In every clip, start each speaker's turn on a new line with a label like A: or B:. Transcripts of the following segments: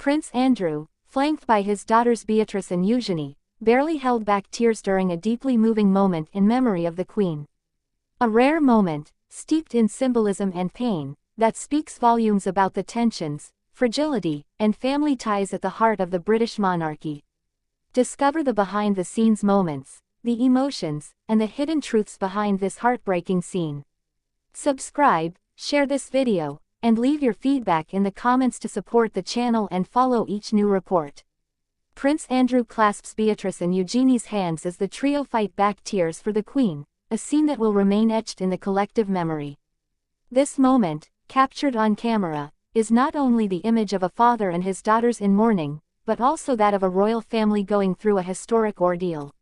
A: Prince Andrew, flanked by his daughters Beatrice and Eugenie, barely held back tears during a deeply moving moment in memory of the Queen. A rare moment, steeped in symbolism and pain, that speaks volumes about the tensions, fragility, and family ties at the heart of the British monarchy. Discover the behind-the-scenes moments, the emotions, and the hidden truths behind this heartbreaking scene. Subscribe, share this video, and leave your feedback in the comments to support the channel and follow each new report. Prince Andrew clasps Beatrice and Eugenie's hands as the trio fight back tears for the Queen, a scene that will remain etched in the collective memory. This moment, captured on camera, is not only the image of a father and his daughters in mourning, but also that of a royal family going through a historic ordeal.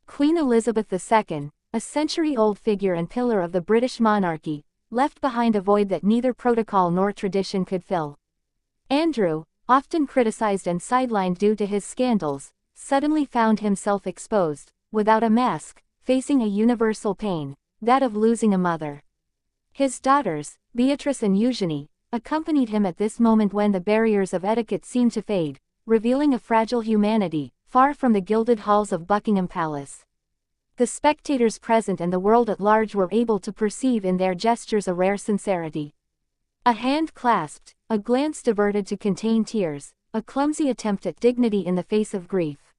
A: Queen Elizabeth II, a century-old figure and pillar of the British monarchy, left behind a void that neither protocol nor tradition could fill. Andrew, often criticized and sidelined due to his scandals, suddenly found himself exposed, without a mask, facing a universal pain, that of losing a mother. His daughters, Beatrice and Eugenie, accompanied him at this moment when the barriers of etiquette seemed to fade, revealing a fragile humanity, far from the gilded halls of Buckingham Palace. The spectators present and the world at large were able to perceive in their gestures a rare sincerity. A hand clasped, a glance diverted to contain tears, a clumsy attempt at dignity in the face of grief.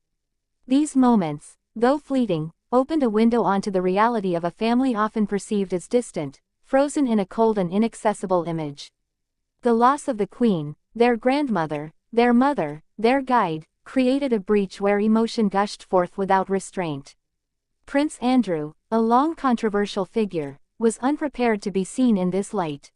A: These moments, though fleeting, opened a window onto the reality of a family often perceived as distant, frozen in a cold and inaccessible image. The loss of the Queen, their grandmother, their mother, their guide, created a breach where emotion gushed forth without restraint. Prince Andrew, a long controversial figure, was unprepared to be seen in this light.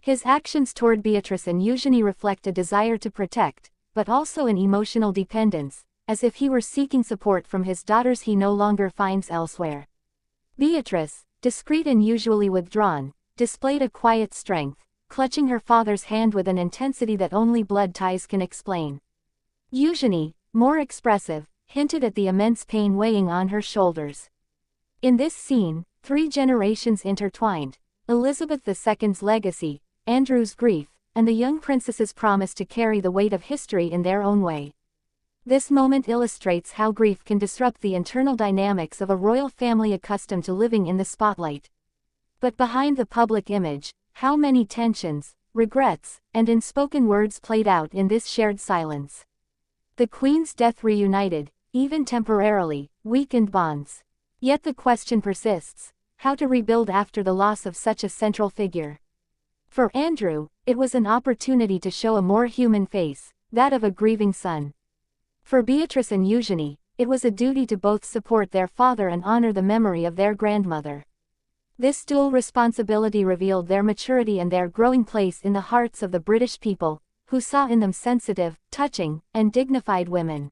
A: His actions toward Beatrice and Eugenie reflect a desire to protect, but also an emotional dependence, as if he were seeking support from his daughters he no longer finds elsewhere. Beatrice, discreet and usually withdrawn, displayed a quiet strength, clutching her father's hand with an intensity that only blood ties can explain. Eugenie, more expressive, hinted at the immense pain weighing on her shoulders. In this scene, three generations intertwined: Elizabeth II's legacy, Andrew's grief, and the young princess's promise to carry the weight of history in their own way. This moment illustrates how grief can disrupt the internal dynamics of a royal family accustomed to living in the spotlight. But behind the public image, how many tensions, regrets, and unspoken words played out in this shared silence. The Queen's death reunited, even temporarily, weakened bonds. Yet the question persists: how to rebuild after the loss of such a central figure? For Andrew, it was an opportunity to show a more human face, that of a grieving son. For Beatrice and Eugenie, it was a duty to both support their father and honor the memory of their grandmother. This dual responsibility revealed their maturity and their growing place in the hearts of the British people, who saw in them sensitive, touching, and dignified women.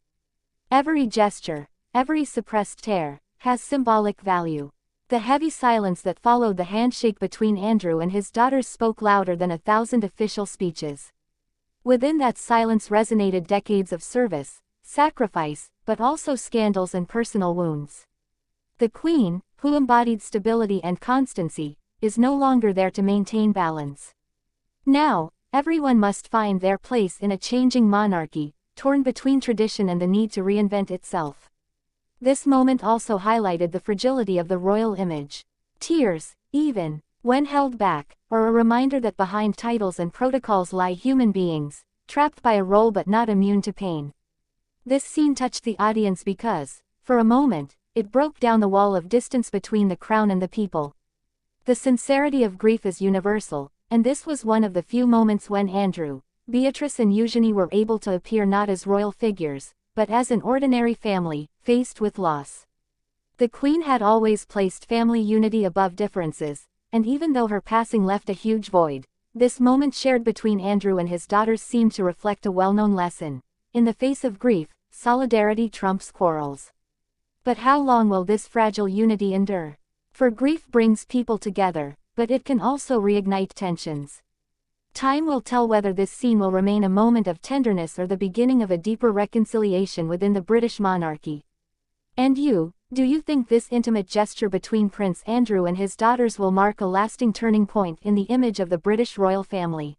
A: Every gesture, every suppressed tear, has symbolic value. The heavy silence that followed the handshake between Andrew and his daughters spoke louder than 1,000 official speeches. Within that silence resonated decades of service, sacrifice, but also scandals and personal wounds. The Queen, who embodied stability and constancy, is no longer there to maintain balance. Now, everyone must find their place in a changing monarchy, torn between tradition and the need to reinvent itself. This moment also highlighted the fragility of the royal image. Tears, even when held back, are a reminder that behind titles and protocols lie human beings, trapped by a role but not immune to pain. This scene touched the audience because, for a moment, it broke down the wall of distance between the crown and the people. The sincerity of grief is universal, and this was one of the few moments when Andrew, Beatrice and Eugenie were able to appear not as royal figures, but as an ordinary family, faced with loss. The Queen had always placed family unity above differences, and even though her passing left a huge void, this moment shared between Andrew and his daughters seemed to reflect a well-known lesson. In the face of grief, solidarity trumps quarrels. But how long will this fragile unity endure? For grief brings people together, but it can also reignite tensions. Time will tell whether this scene will remain a moment of tenderness or the beginning of a deeper reconciliation within the British monarchy. And you, do you think this intimate gesture between Prince Andrew and his daughters will mark a lasting turning point in the image of the British royal family?